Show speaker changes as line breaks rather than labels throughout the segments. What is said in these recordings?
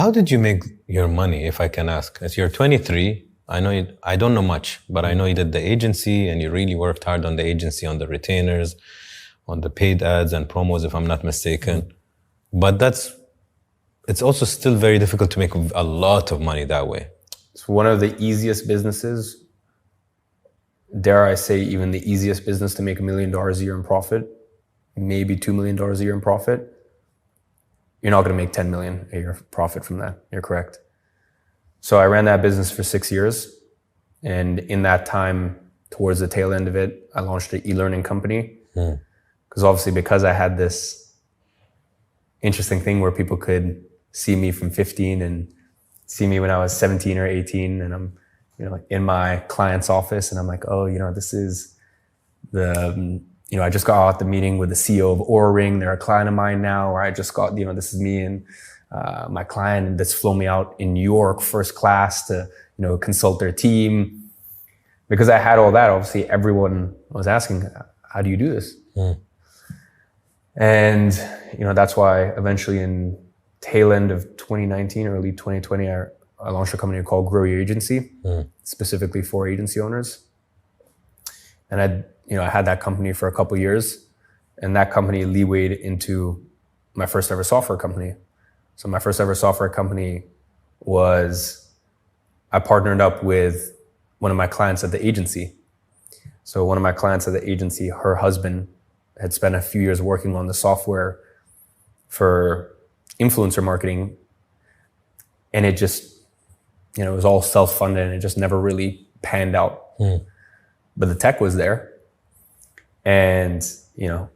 How did you make your money, if I can ask? As you're 23, I know I don't know much, but I know you did the agency and you really worked hard on the agency, on the retainers, on the paid ads and promos, if I'm not mistaken. But it's also still very difficult to make a lot of money that way.
It's one of the easiest businesses, dare I say, even the easiest business to make $1 million a year in profit, maybe $2 million a year in profit. You're not going to make 10 million a year profit from that. You're correct. So I ran that business for 6 years. And in that time, towards the tail end of it, I launched an e-learning company. Because obviously, because I had this interesting thing where people could see me from 15 and see me when I was 17 or 18. And I'm, in my client's office and I'm like, oh, this is I just got out the meeting with the CEO of Oura Ring. They're a client of mine now. Or I just got, this is me and my client that's flown me out in New York first class to, consult their team. Because I had all that, obviously everyone was asking, how do you do this? And, that's why eventually in tail end of 2019, early 2020, I launched a company called Grow Your Agency, specifically for agency owners. And I had that company for a couple of years, and that company leewayed into my first ever software company. So my first ever software company was, I partnered up with one of my clients at the agency. So one of my clients at the agency, her husband had spent a few years working on the software for influencer marketing. And it just, it was all self-funded and it just never really panned out. But the tech was there. And,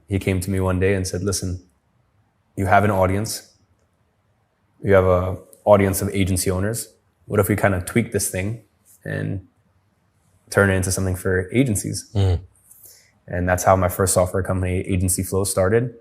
he came to me one day and said, listen, you have an audience. You have an audience of agency owners. What if we kind of tweak this thing and turn it into something for agencies? And that's how my first software company, Agency Flow, started.